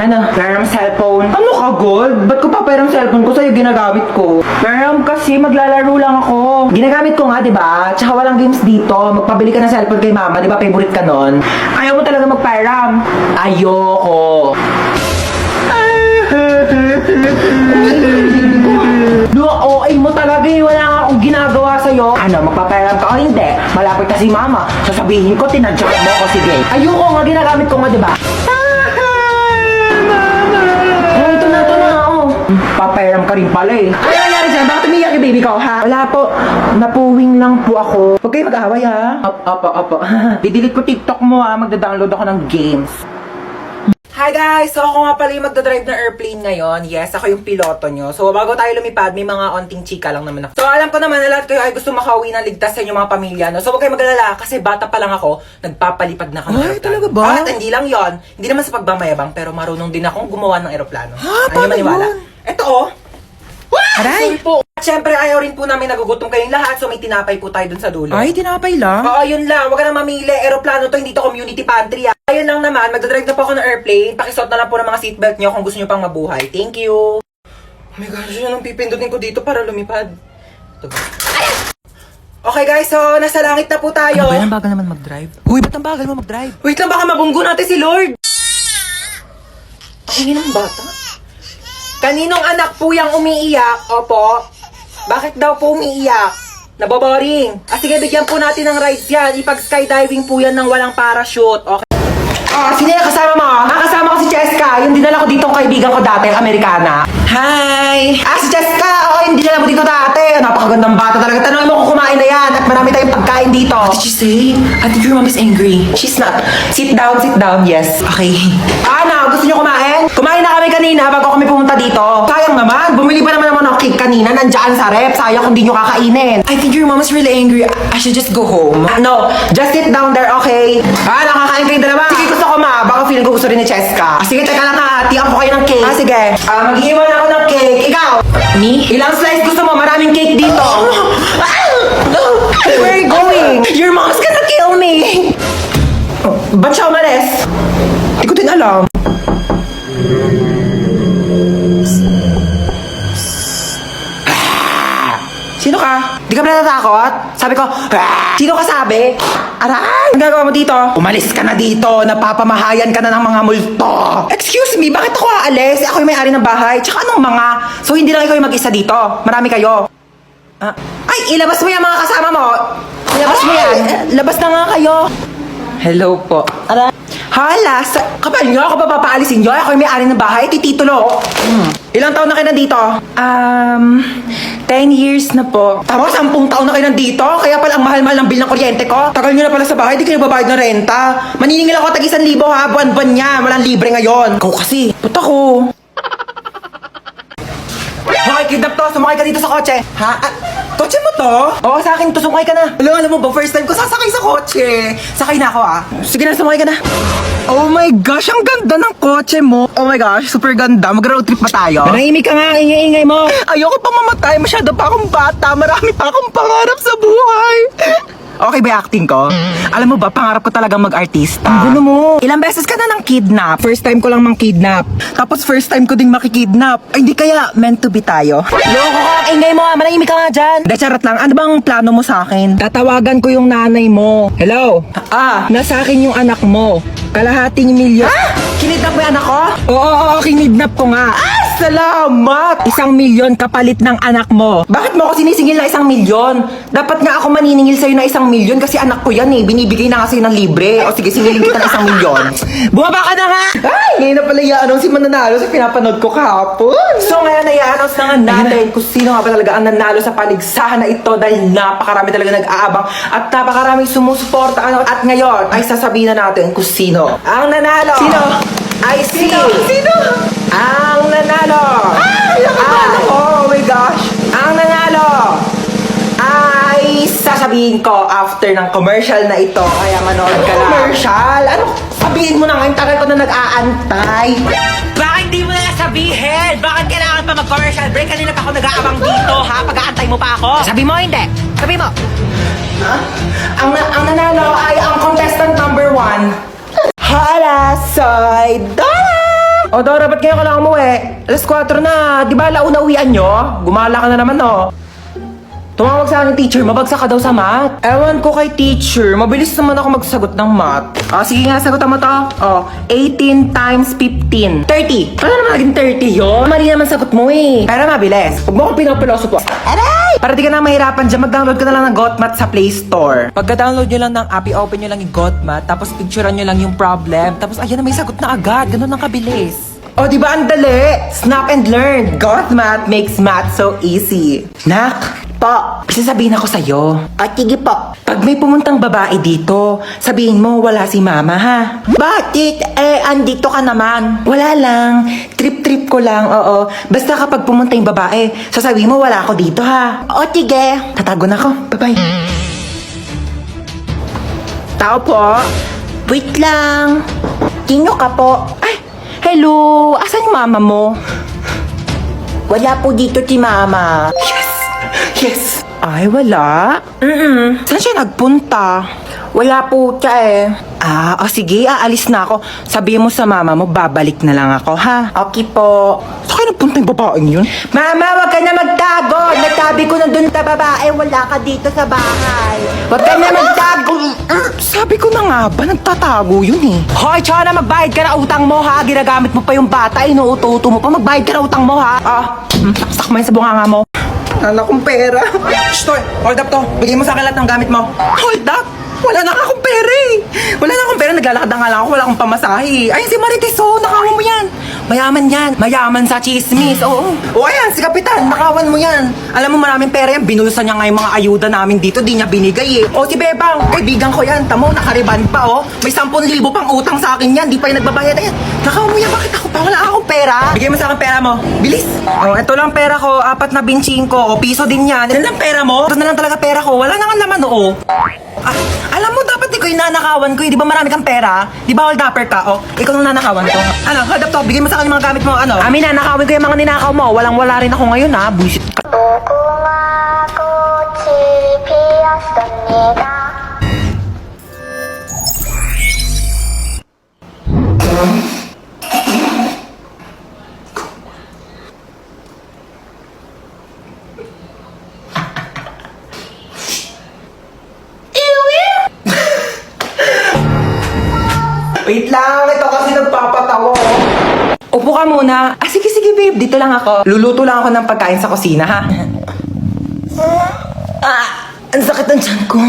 Ano? Pero cellphone. Ano ka, Gold? Ba't ko papayaram cellphone ko sa'yo ginagamit ko? Pero kasi maglalaro lang ako. Ginagamit ko nga, di ba? Tsaka walang games dito. Magpabili ka ng cellphone kay mama, di ba? Favorite ka nun. Ayaw mo talaga magpayaram. Ayoko. OA mo talaga eh. Wala nga akong ginagawa sa'yo. Ano, magpapayaram ka o hindi? Malapit na si mama. Sasabihin ko, tinadyak mo ko. Sige. Ayoko nga, ginagamit ko nga, di ba? Ito na, oh. Papayaram ka rin pala eh. Ano nangyari dyan? Bakit umiyak yung baby ko, ha? Wala po. Napuwing lang po ako. Huwag kayo mag-away, ha? Opo. Didelete ko TikTok mo, ha? Magda-download ako ng games. Hi guys! So ako nga pala yung magdadrive ng airplane ngayon. Yes, ako yung piloto nyo. So bago tayo lumipad, may mga onting chika lang naman ako. So alam ko naman na lahat kayo ay gusto makauwi ng ligtas sa inyong mga pamilya. No? So huwag kayo mag-alala kasi bata pa lang ako, nagpapalipad na ako ng aeroplano. Talaga ba? At hindi lang yon, hindi naman sa pagmamayabang, pero marunong din akong gumawa ng aeroplano. Ha? Ano maniwala? Ito oh! Aray! Sorry po. At syempre ayaw rin po namin nagugutom kayong lahat, so may tinapay po tayo dun sa dulo. Ay, tinapay lang. Oo, yun lang. Huwag ka nang mamili. Aeroplano to, hindi to community pantry. Ayun lang naman, magdadrive na po ako ng airplane. Pakisuot na lang po ng mga seatbelt nyo kung gusto nyo pang mabuhay. Thank you. Oh my gosh, yun ang pipindutin ko dito para lumipad. Ito ba? Okay guys, so nasa langit na po tayo. Ano ba yan? Ang bagal naman mag-drive. Uy, ba't ang bagal mo mag-drive? Wait lang, baka mabunggo natin si Lord. Ang ingin ng bata. Kaninong anak po yung umiiyak? Opo. Bakit daw po umiiyak? Naboboring. Sige, bigyan po natin ng rides yan. Ipag-skydiving po yan ng walang parachute. Okay. Sino yung kasama mo? Kasama ko si Cheska. Yung dinala ko ditong kaibigan ko dati, Amerikana. Hi! Si Cheska! Oo, yung dinala mo dito dati. Napakagandang bata talaga. Tanongin mo kung kumain na yan. At marami tayong pagkain dito. What did you say? I think your mom is angry. She's not. Sit down, yes. Okay. Ano, gusto nyo kumain? Kumain na kami kanina bago kami pumunta dito. Sayang naman, bumili pa naman ng cake kanina. Nandiyan sa rep. Sayang kung di nyo kakainin. I think your mom is really angry. I should just go home. No, just sit down there, okay? Nakakain kayo dalawa. Sige, gusto ko ma. Baka feeling ko gusto rin ni Cheska. Sige, teka lang ha. Tiyan ko kayo ng cake. Sige. Mag-iwan ako ng cake. Ikaw. Me? Ilang slice gusto mo? Maraming cake dito. Where are you going? Your mom's gonna kill me. Ba't siya umalis? Hindi ko din alam. Sino ka? Di ka ba natatakot? Sabi ko, sino ka sabi? Aray! Ang gagawa mo dito? Umalis ka na dito. Napapamahayan ka na ng mga multo. Excuse me, bakit ako aalis? Ako yung may-ari ng bahay. Tsaka anong mga? So hindi lang ikaw yung mag-isa dito. Marami kayo. Ay, ilabas mo yung mga kasama mo. Ilabas mo yan. Labas na nga kayo. Hello po. Aray. Hala, kapal nyo, ako ba papaalisin nyo? Ako yung may-ari ng bahay, titulo. Ilang taon na kayo nandito? 10 years na po. Tama, 10 taon na kayo nandito? Kaya pala ang mahal-mahal ng bill ng kuryente ko? Tagal nyo na pala sa bahay, di kayo babayad ng renta. Maniningil ako tag 1,000 ha, buwan-buwan niya. Walang libre ngayon. Ikaw kasi. Puta ko. Hoy, kidnap to. Sumakay ka dito sa kotse. Ha? Kotse mo to? Oo, sa akin to. Sumakay ka na. Alam mo ba, first time ko sasakay sa kotse. Sakay na ako Sige na, sumakay ka na. Oh my gosh, ang ganda ng kotse mo. Oh my gosh, super ganda. Mag-road trip pa tayo. Nanahimik ka nga, ingay-ingay mo. Ayoko pa mamatay. Masyado pa akong bata. Marami pa akong pangarap sa buhay. Okay ba yung acting ko? Alam mo ba, pangarap ko talagang mag-artista. Ang gulo mo. Ilang beses ka na nang kidnap. First time ko lang mang kidnap. Tapos first time ko ding makikidnap. Ay, hindi kaya meant to be tayo. Loko ka, ingay mo manahimik ka nga dyan. De, charot lang. Ano bang plano mo sa akin? Tatawagan ko yung nanay mo. Hello? Nasa akin yung anak mo. Kalahating milyon. Kinidnap mo yung anak ko? Oo, kinidnap ko nga. Salamat! 1 milyon kapalit ng anak mo. Bakit mo ako sinisingil na 1 milyon? Dapat nga ako maniningil sa'yo na 1 milyon kasi anak ko yan Binibigay na nga sa'yo ng libre. O sige, singilin kita ng 1 milyon. Bumaba ka na nga! Ay, ngayon na pala i-announce si Mananalo sa pinapanood ko kahapon. So ngayon na i-announce na nga natin kung sino nga ba talaga ang nanalo sa paligsahan na ito dahil napakarami talaga nag-aabang at napakaraming sumusuporta. At ngayon ay sasabihin na natin kung sino ang nanalo. Sino? Ay, sino? Ang nanalo! Oh my gosh! Ang nanalo ay sasabihin ko after ng commercial na ito. Kaya manood ka lang. Commercial? Ano? Sabihin mo na nga, yung tagal ko na nag-aantay. Bakit di mo na sabihin? Bakit kailangan pa mag-commercial break? Kanina pa ako nag-aabang dito, ha? Pag-aantay mo pa ako. Sabi mo, hindi. Sabi mo. Ang nanalo ay ang contestant number 1. Hala, soy Donna! O, Dora, ba't ngayon ka lang umuwi? Alas 4 na. Di ba launa uwian nyo? Gumala ka na naman, no? Tumawag sa akin, teacher. Mabagsak ka daw sa math. Ewan ko kay teacher. Mabilis naman ako magsagot ng math. Sige nga, sagutan mo to. 18 times 15. 30. Ano naman naging 30 yun? Mali naman sagot mo eh. Pero mabilis. Huwag mo akong pinopiloso po. Aray! Para di ka na mahirapan dyan, mag-download ka na lang ng GotMath sa Play Store. Pagka-download nyo lang ng app, i-open nyo lang yung GotMath, tapos picturean nyo lang yung problem, tapos ayan na may sagot na agad. Ganun ang kabilis. O, di ba ang dali? Snap and learn. GotMath makes math so easy. Nak, po, sasabihin ako sa'yo. Sige po. Pag may pumuntang babae dito, sabihin mo wala si mama ha. Bakit? Andito ka naman. Wala lang. Trip-trip ko lang, oo. Basta kapag pumunta yung babae, sasabihin mo wala ako dito ha. O, sige. Tatago na ako. Bye-bye. Tao po. Wait lang. Sino ka po? Ay, hello. Asan yung mama mo? Wala po dito si mama. Yes! Ay, wala? Saan siya nagpunta? Wala po siya eh. Sige, aalis na ako. Sabihin mo sa mama mo, babalik na lang ako, ha? Okay po. Saan nagpunta yung babaeng yun? Mama, wag ka na magtago! Nagtabi ko na dun sa babae, wala ka dito sa bahay. Wag ka na magtago! Sabi ko na nga ba, nagtatago yun eh. Hoy, Chana, magbayad ka na utang mo, ha? Ginagamit mo pa yung bata, inuuto-uto mo pa. Magbayad ka na utang mo, ha? Saksak mo yun sa bunganga mo. Wala akong pera. Shh, hold up to. Bigay mo sa akin lahat ng gamit mo. Hold up? Wala na akong pera eh. Wala na akong pera. Naglalakad na nga lang ako. Wala akong pamasahe. Ayun si Marites, nakawan mo yan. Mayaman yan. Mayaman sa chismis. Oo. Ayan, si Kapitan. Nakawan mo yan. Alam mo, maraming pera yan. Binulusan niya nga yung mga ayuda namin dito. Di niya binigay eh. Si Bebang. Kaibigan ko yan. Tamo, nakariban pa May 10,000 pang utang sa akin yan. Di pa yung nagbabayad. Ayan. Nakawan mo yan. Bakit ako pa? Wala akong pera. Bigay mo sa akin pera mo. Bilis. Ito lang pera ko. 4 na binching ko. Piso din yan. Yan lang pera mo. Ito na lang talaga pera ko. Wala na nga naman, alam mo, dapat ikaw yung nanakawan ko eh. Di ba marami kang pera? Di ba hold upper ka? Ikaw nung nanakawan ko. Hold up to. Bigay mo sa akin yung mga gamit mo. Amin na, nakawin ko yung mga ninakaw mo. Walang-wala rin ako ngayon ha. Buisit ka. Wait lang, ito kasi nagpapatawa. Upo ka muna. Sige, babe. Dito lang ako. Luluto lang ako ng pagkain sa kusina, ha? Ang sakit ng tiyan ko.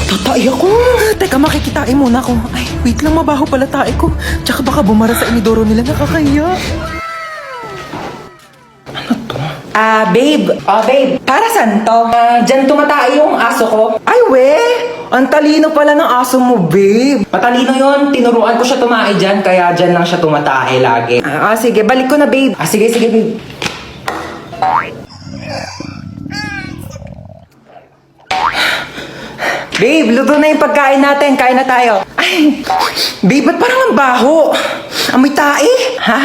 Tatay ako. Teka, makikitain muna ako. Ay, wait lang, mabaho pala tae ko. Tsaka baka bumara sa inidoro nila, nakakaya. Babe. Babe. Para saan to? Diyan tumatae yung aso ko. Ay, we. Ang talino pala ng aso mo, babe. Matalino yon. Tinuruan ko siya tumae dyan, kaya dyan lang siya tumatae lagi. Sige. Balik ko na, babe. Sige, babe. Babe, luto na yung pagkain natin. Kain na tayo. Ay, babe, ba't parang ang baho? Amoy tae? Ha?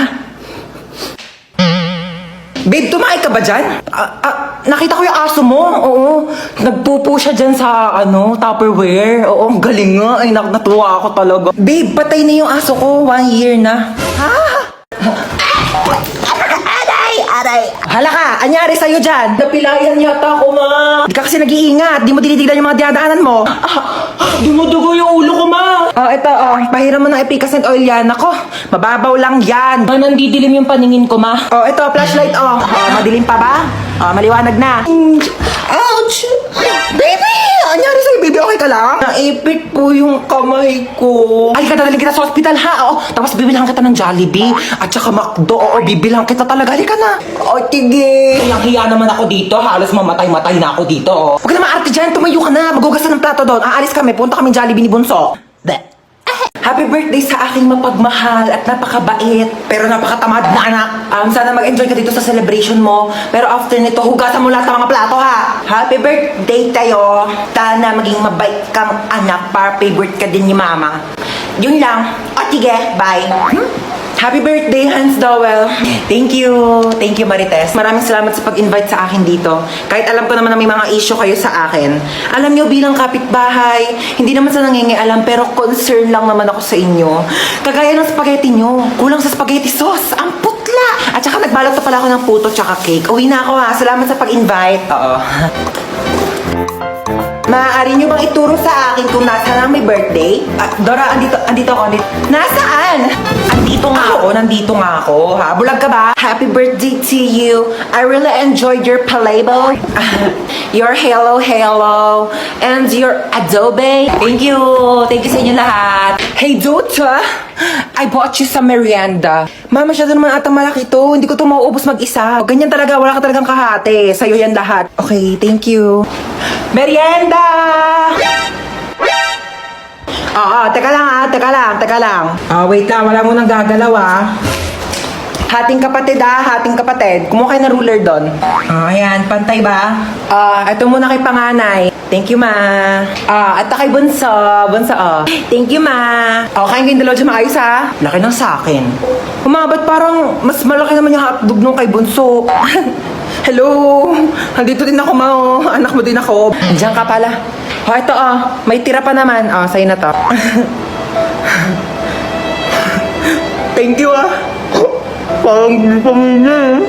Babe, tumae ka ba dyan? Nakita ko yung aso mo. Oo. Nagpupo siya dyan sa, Tupperware. Oo, ang galing nga. Ay, natuwa ako talaga. Babe, patay na yung aso ko. 1 year na. Ha? Aray! Hala ka! Anyari sa'yo dyan? Napilayan yata ako, ma. Di ka kasi nag-iingat. Di mo dinitignan yung mga dinadaanan mo. Dumudugo yung ulo ko, ma. Ito, pahiram mo ng epicacent oil yan. Ako, mababaw lang yan. Nandidilim yung paningin ko, ma. Ito, flashlight, madilim pa ba? Maliwanag na. Ouch! Baby! Anyari sa'yo, baby? Okay ka lang? Naipit po yung kamay ko. Ay, dadalhin kita sa hospital, ha? Tapos bibilang kita ng Jollibee. At saka McDo. Bibilang kita talaga. Halika na. Tige. Hiya naman ako dito. Halos mamatay-matay na ako dito. Huwag ka na maarte dyan. Tumayo ka na. Magugas na ng plato doon. Aalis kami. Punta kami Jollibee ni Bunso. Happy birthday sa aking mapagmahal at napakabait pero napakatamad na anak. Sana mag-enjoy ka dito sa celebration mo. Pero after nito, hugasan mo lahat ng mga plato, ha? Happy birthday tayo. Sana maging mabait kang anak para favorite ka din ni mama. Yun lang. Sige, bye. Happy birthday, Hans Dowell. Thank you. Thank you, Marites. Maraming salamat sa pag-invite sa akin dito. Kahit alam ko naman na may mga issue kayo sa akin. Alam nyo, bilang kapitbahay, hindi naman sa nangingialam, pero concern lang naman ako sa inyo. Kagaya ng spaghetti nyo. Kulang sa spaghetti sauce. Ang putla! At saka nagbalot na pala ako ng puto tsaka cake. Uwi na ako ha. Salamat sa pag-invite. Oo. Maaari nyo bang ituro sa akin kung nasaan ang may birthday? Dora, andito ako. Nasaan? Nandito nga ako, ha? Bulag ka ba? Happy birthday to you. I really enjoyed your playboy. Your hello, and your adobe. Thank you sa inyo lahat. Hey, Dota! I bought you some merienda. Mama, masyado naman atang malaki to. Hindi ko to mauubos mag-isa. Ganyan talaga, wala ka talagang kahati. Sa'yo yan lahat. Okay, thank you. Merienda! Teka lang. Wait lang, wala mo nang gagalaw Hating kapatid. Kumuha kayo ng ruler doon. Ayan, pantay ba? Ito muna kay panganay. Thank you, ma. At kay bunso. Thank you, ma. Kain kayong dalawa dyan maayos, ha? Laki ng sakin. Ba't parang mas malaki naman yung hotdog nung kay bunso? Hello! Andito din ako, ma. Anak mo din ako. Diyan ka pala. Ito, may tira pa naman. Sa'yo na to. Thank you, Parang hindi pamilya.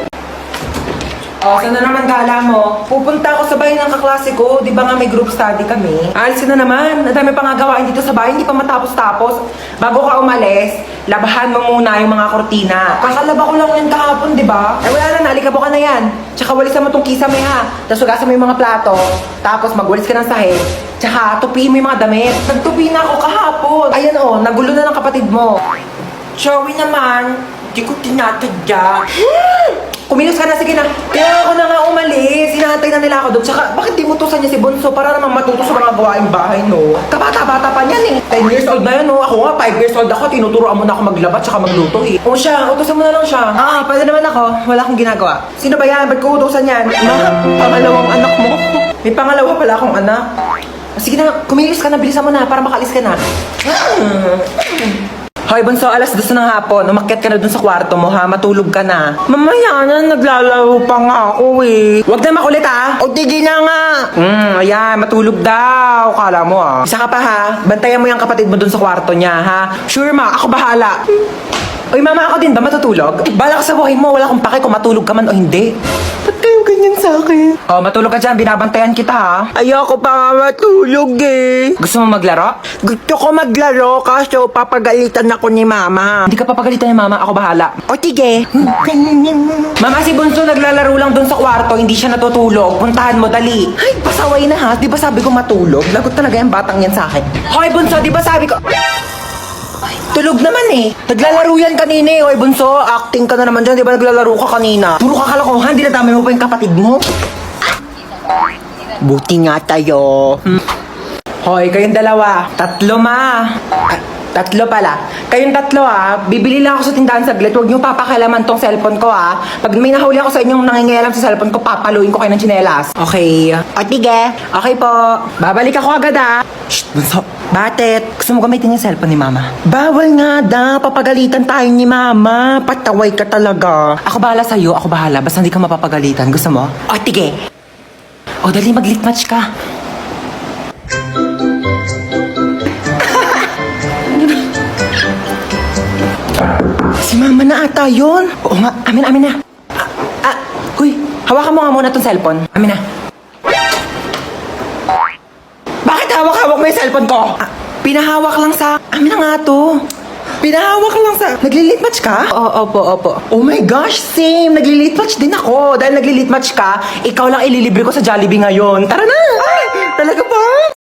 Saan na naman gala mo? Pupunta ako sa bahay ng kaklase ko. Di ba nga may group study kami? Alisin na naman. Nadami pa nga gawain dito sa bahay. Hindi pa matapos-tapos. Bago ka umalis, labahan mo muna yung mga kortina. Kakalaba ko lang yan kahapon, di ba? Wala na, naalikabo ka na yan. Tsaka walisan mo tong kisame, ha? Tapos hugasan mo yung mga plato. Tapos magwalis ka ng sahig. Tsaka tupiin mo yung mga damit. Nagtupi na ako kahapon. Ayan nagulo na ng kapatid mo. Joey naman, di ko tinatadya. Kumilos ka na, sige na. Kaya ako na nga umalis. Hinahantay na nila ako doon. Tsaka, bakit di mo tusan niya si Bunso para naman matuto sa mga gawaing bahay, no? Kabata-bata pa niyan, 10 years old na yan, no? Ako nga, 5 years old ako. Tinuturoan mo na ako maglaba tsaka magluto, O siya, utusan mo na lang siya. Pwede naman ako. Wala akong ginagawa. Sino ba yan? Ba't ko utusan yan? Pangalawang anak mo. May pangalawa pala akong anak. Sige na, kumilos ka na. Bilisan mo na para makalis ka na. Hoy, Bunso, 2:00 ng hapon. Umakyat ka na dun sa kwarto mo, ha? Matulog ka na. Mamaya na, naglalaro pa nga ako, Huwag na makulit, ha? O, tigil na nga. Ayan, matulog daw. Kala mo, Isa ka pa, ha? Bantayan mo yung kapatid mo dun sa kwarto niya, ha? Sure, ma. Ako bahala. Uy, mama, ako din ba matutulog? Bala ka sa buhay mo. Wala akong pake kung matulog ka man o hindi. Ba't kayo ganyan sa akin? Matulog ka dyan. Binabantayan kita, ha? Ayoko pa nga matulog, Gusto mo maglaro? Gusto ko maglaro kaso papagalitan ako ni mama. Hindi ka papagalitan ni mama. Ako bahala. O, tige. Mama, si Bunso naglalaro lang dun sa kwarto. Hindi siya natutulog. Puntahan mo, dali. Ay, pasaway na, ha? Di ba sabi ko matulog? Lagot talaga yung batang yan sa akin. Hoy, Bunso, di ba sabi ko... Tulog naman, Naglalaro yan kanina, Hoy, Bunso, acting ka na naman dyan. Di ba naglalaro ka kanina? Puro ka kalokohan. Dinadami mo pa yung kapatid mo. Buti nga tayo. Hoy, kayong dalawa. 3, ma. 3 pala. Kayong 3, bibili lang ako sa tindahan saglit. Huwag niyo papakailaman tong cellphone ko, Pag may nahuli ako sa inyong nangingialam sa cellphone ko, papaluin ko kayo ng tsinelas. Okay. O, tige. Okay po. Babalik ako agad, Shh, Bunso. Bakit? Gusto mo gamitin yung cellphone ni Mama? Bawal nga daw. Papagalitan tayo ni Mama. Pataway ka talaga. Ako bahala sa'yo. Ako bahala. Basta hindi ka mapapagalitan. Gusto mo? O, tige. O, dali mag-lit match ka. Si Mama na ata yun. Oo nga, amin na. Huy, hawakan mo nga muna tong cellphone. Amin na. Bakit hawak-hawak mo yung cellphone ko? Pinahawak lang sa... Amin na nga to. Pinahawak lang sa... Nagli-lit match ka? Opo. Oh my gosh, same. Nagli-lit match din ako. Dahil nagli-lit match ka, ikaw lang ililibre ko sa Jollibee ngayon. Tara na!